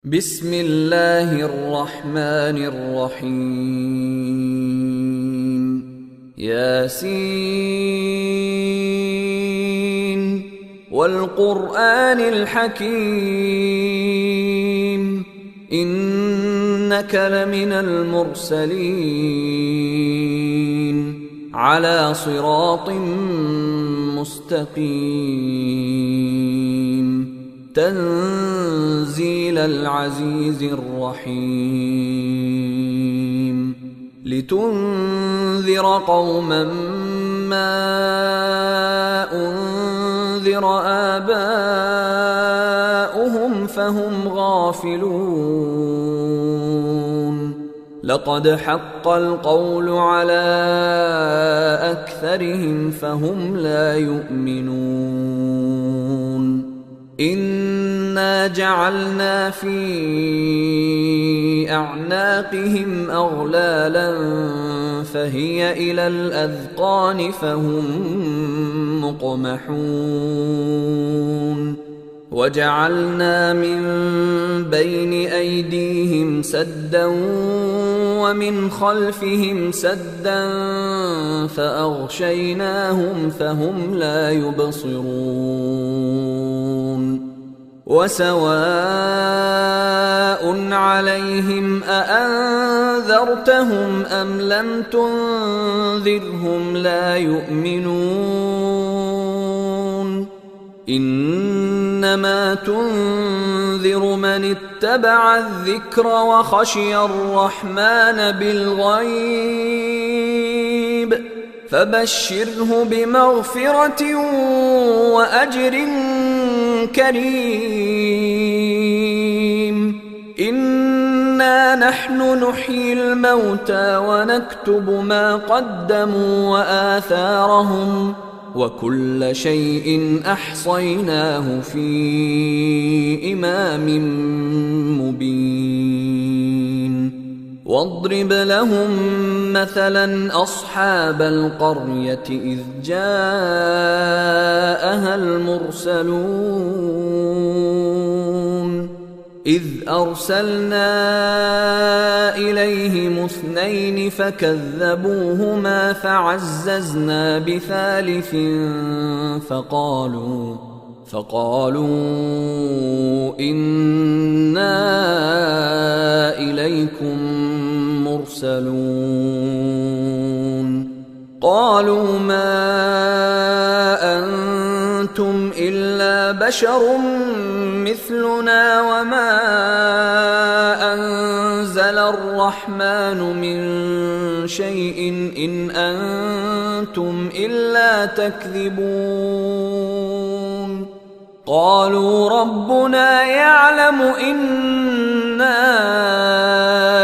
بسم الله الرحمن الرحيم ياسين والقرآن الحكيم إنك لمن المرسلين على صراط مستقيم تنزيل العزيز الرحيم لتنذر قوما ما أنذر آباؤهم فهم غافلون لقد حق القول على أكثرهم فهم لا يؤمنون إنا جعلنا في أعناقهم أغلالا فهي إلى الأذقان فهم مقمحون وجعلنا من بين أيديهم سدا ومن خلفهم سدا فأغشيناهم فهم لا يبصرون وسواء عليهم أأنذرتهم أم لم تنذرهم لا يؤمنون إنما تنذر من اتبع الذكر وخشي الرحمن بالغيب فبشره بمغفرة وأجر كريم إنا نحن نحيي الموتى ونكتب ما قدموا وآثارهم وكل شيء أحصيناه في إمام مبين واضرب لهم مثلا أصحاب القرية إذ جاءها المرسلون إذ أرسلنا إليهم اثنين فكذبوهما فعززنا بثالث فقالوا إنا إليكم مرسلون قالوا ما أنتم إلا بشر مثلنا وما أنزل الرحمن من شيء إن أنتم إلا تكذبون قالوا ربنا يعلم إنا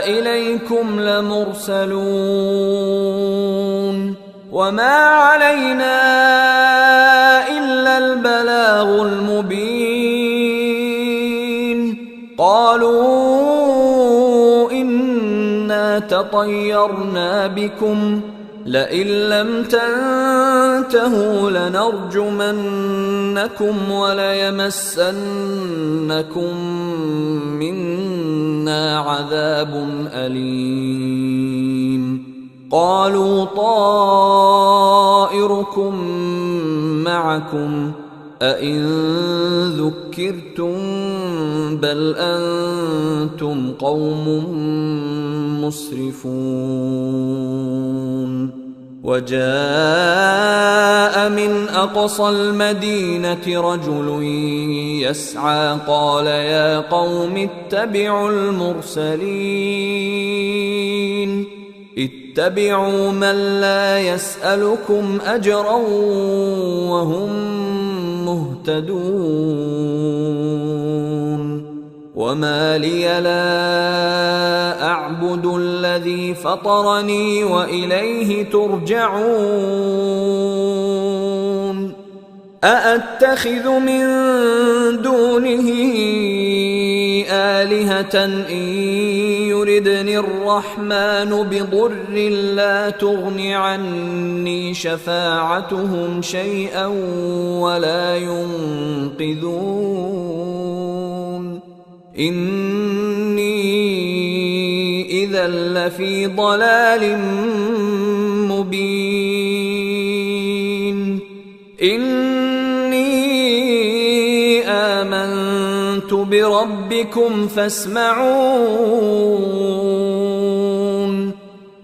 إليكم لمرسلون وما علينا إلا البلاغ المبين قالوا إنا تطيرنا بكم لئن لم تنتهوا لنرجمنكم وليمسنكم منا عذاب أليم قالوا طائركم معكم أئن ذكرتم بل أنتم قوم مسرفون وجاء من أقصى المدينة رجل يسعى قال يا قوم اتبعوا المرسلين اتبعوا من لا يسألكم أجرا وهم مهتدون وما لي لا أعبد الذي فطرني وإليه ترجعون أأتخذ من دونه آلهة إن يردني الرحمن بضر لا تغن عني شفاعتهم شيئا ولا ينقذون إني إذا لفي ضلال مبين إني آمنت بربكم فاسمعون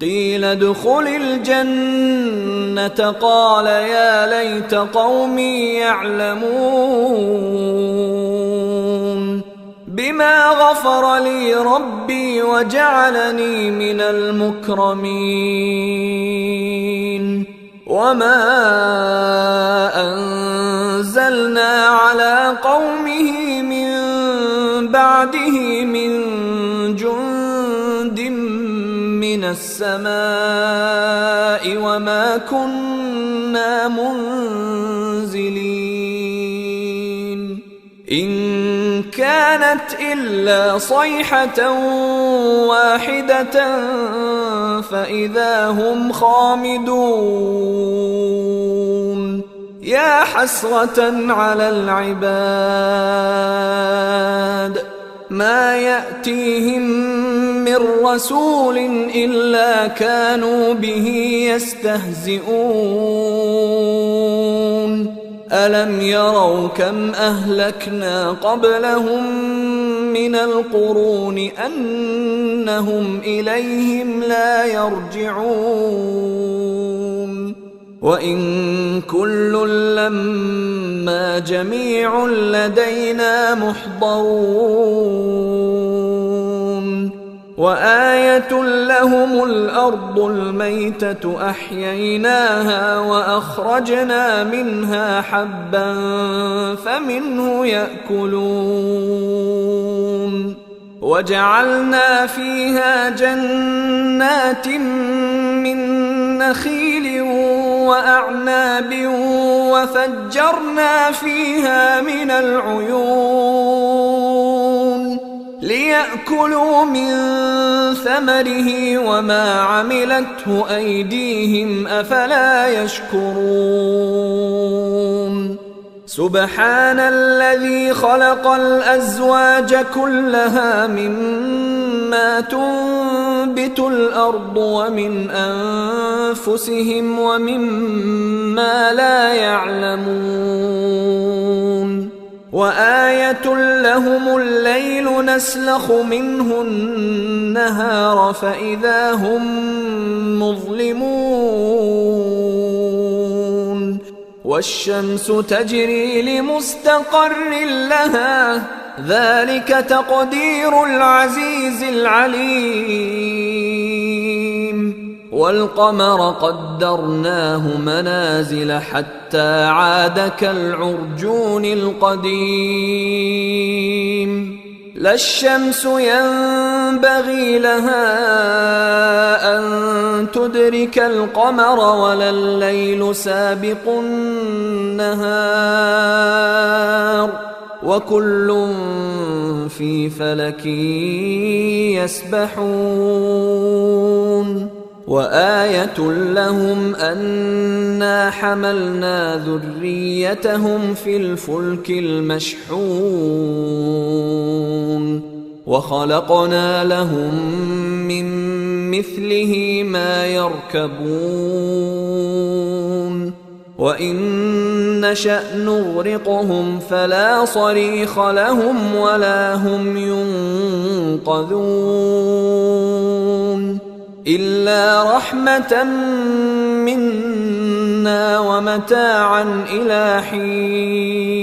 قيل ادخل الجنة قال يا ليت قومي يعلمون بما غفر لي ربي وجعلني من المكرمين وما أنزلنا على قومه من بعده من جند من السماء وما كنا منزلين إن كانت إلا صيحة واحدة فإذا هم خامدون يا حسرة على العباد ما يأتيهم من رسول إلا كانوا به يستهزئون ألم يروا كم أهلكنا قبلهم من القرون أنهم إليهم لا يرجعون وإن كل لما جميع لدينا محضرون وآية لهم الأرض الميتة أحييناها وأخرجنا منها حبا فمنه يأكلون وجعلنا فيها جنات من نخيل وأعناب وفجرنا فيها من العيون ليأكلوا من ثمره وما عملته أيديهم أفلا يشكرون سبحان الذي خلق الأزواج كلها مما تنبت الأرض ومن أنفسهم ومما لا يعلمون وآية لهم الليل نسلخ منه النهار فإذا هم مظلمون والشمس تجري لمستقر لها ذلك تقدير العزيز العليم والقمر قدرناه منازل حتى عاد كالعرجون القديم لا الشمس ينبغي لها أن تدرك القمر ولا الليل سابق النهار وكل في فلك يسبحون وآية لهم أنا حملنا ذريتهم في الفلك المشحون وخلقنا لهم من مثله ما يركبون وإن نشأ نغرقهم فلا صريخ لهم ولا هم ينقذون إلا رحمة منا ومتاعا إلى حين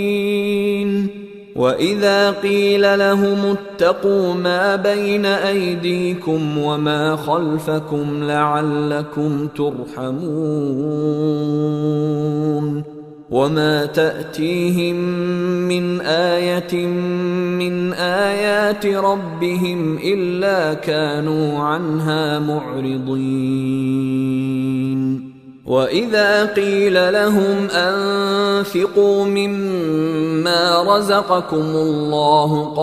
وإذا قيل لهم اتقوا ما بين أيديكم وما خلفكم لعلكم ترحمون وما تأتيهم من آية من آيات ربهم إلا كانوا عنها معرضين وإذا قيل لهم أنفقوا مما رزقكم الله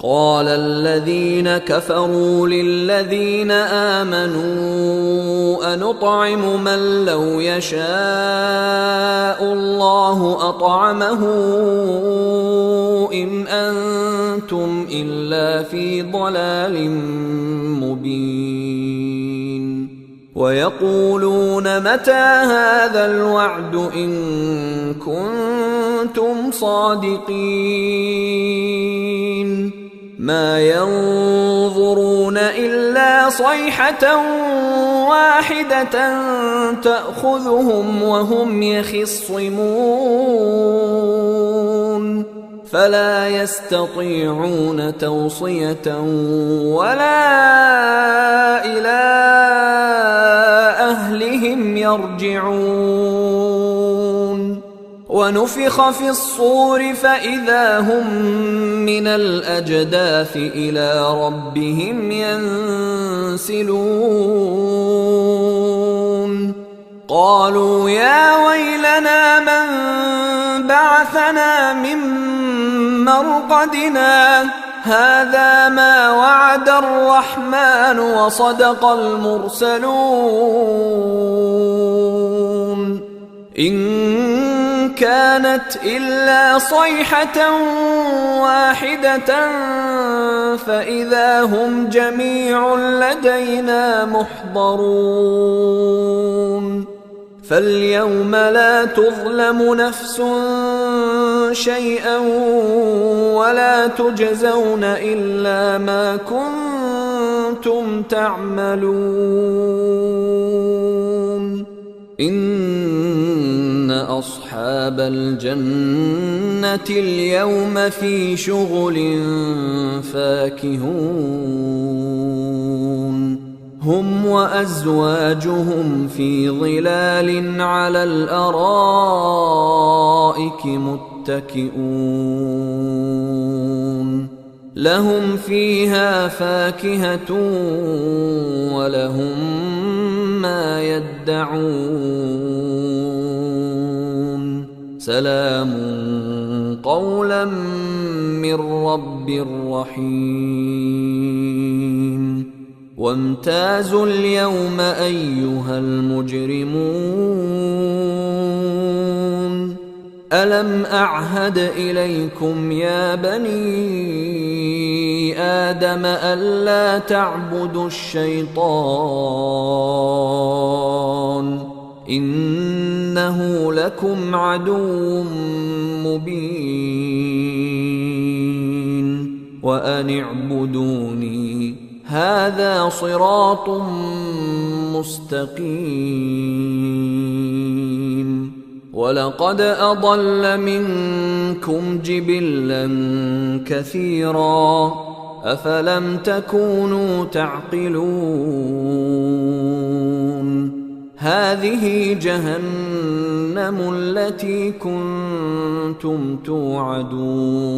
قال الذين كفروا للذين آمنوا أنطعم من لو يشاء الله أطعمه إن أنتم إلا في ضلال مبين ويقولون متى هذا الوعد إن كنتم صادقين ما ينظرون إلا صيحة واحدة تأخذهم وهم يخصمون فلا يستطيعون توصية ولا إلى أهلهم يرجعون ونفخ في الصور فإذا هم من الأجداث إلى ربهم ينسلون قالوا يا ويلنا من بعثنا من مرقدنا هذا ما وعد الرحمن وصدق المرسلون إن كانت إلا صيحة واحدة فإذا هم جميع لدينا محضرون فاليوم لا تظلم نفس شيئا ولا تجزون إلا ما كنتم تعملون إن أصحاب الجنة اليوم في شغل فاكهون هم وأزواجهم في ظلال على الأرائك متكئون لهم فيها فاكهة ولهم ما يدعون سلام قولا من رب رحيم وامتازوا اليوم أيها المجرمون ألم أعهد إليكم يا بني آدم ألا تعبدوا الشيطان إنه لكم عدو مبين وأن اعبدوني هذا صراط مستقيم ولقد أضل منكم جبلا كثيرا أفلم تكونوا تعقلون هذه جهنم التي كنتم توعدون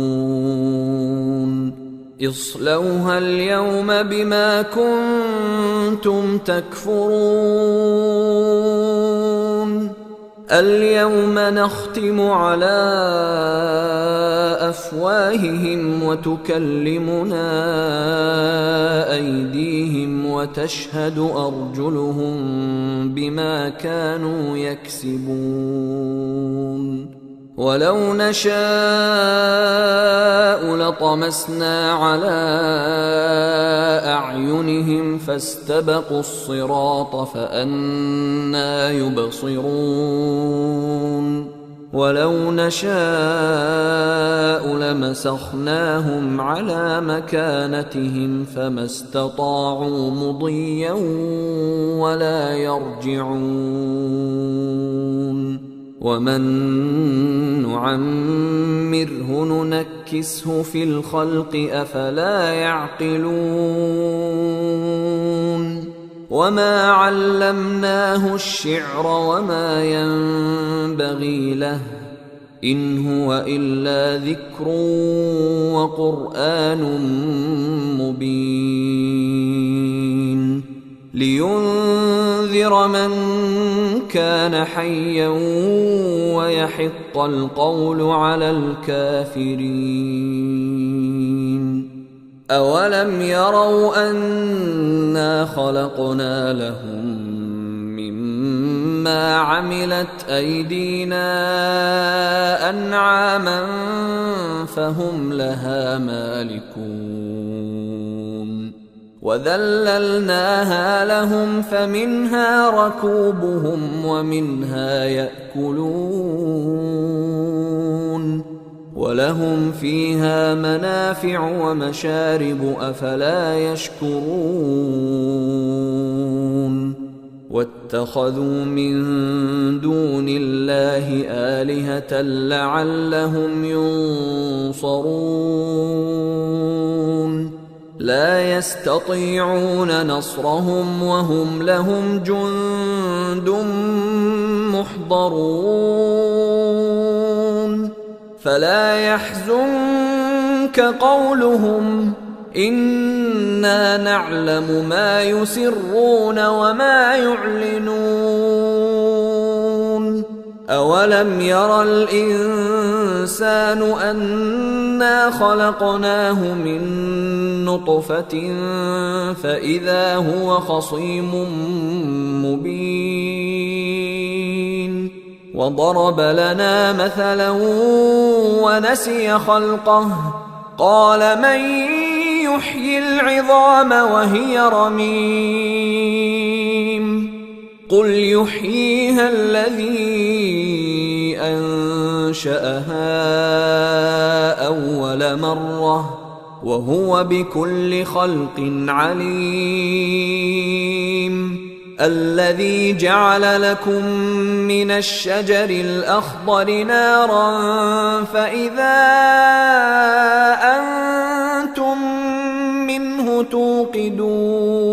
اصلوها اليوم بما كنتم تكفرون اليوم نختم على أفواههم وتكلمنا أيديهم وتشهد أرجلهم بما كانوا يكسبون ولو نشاء لطمسنا على أعينهم فاستبقوا الصراط فأنى يبصرون ولو نشاء لمسخناهم على مكانتهم فما استطاعوا مضيا ولا يرجعون ومن نعمره ننكسه في الخلق أفلا يعقلون وما علمناه الشعر وما ينبغي له إن هو إلا ذكر وقرآن مبين لينذر من كان حيا ويحق القول على الكافرين أولم يروا أنا خلقنا لهم مما عملت أيدينا أنعاما فهم لها مالكون وذللناها لهم فمنها ركوبهم ومنها يأكلون ولهم فيها منافع ومشارب أفلا يشكرون واتخذوا من دون الله آلهة لعلهم ينصرون لا يستطيعون نصرهم وهم لهم جند محضرون فلا يحزنك قولهم إنا نعلم ما يسرون وما يعلنون أولم ير الإنسان أنا خلقناه من نطفة فإذا هو خصيم مبين وضرب لنا مثلا ونسي خلقه قال من يحيي العظام وهي رميم قل يحييها الذي أنشأها أول مرة وهو بكل خلق عليم الذي جعل لكم من الشجر الأخضر نارا فإذا أنتم منه توقدون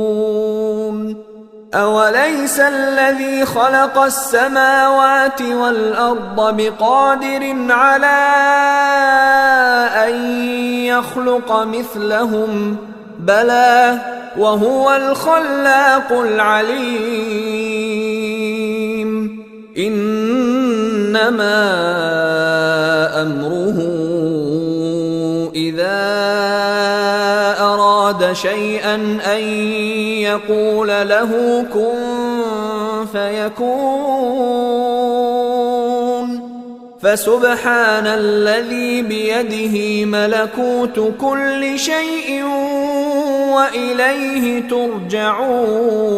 أوليس الذي خلق السماوات والأرض بقادر على أن يخلق مثلهم بلى وهو الخلاق العليم إنما أمره إذا أراد شيئا أن يقول له كن فيكون فسبحان الذي بيده ملكوت كل شيء وإليه ترجعون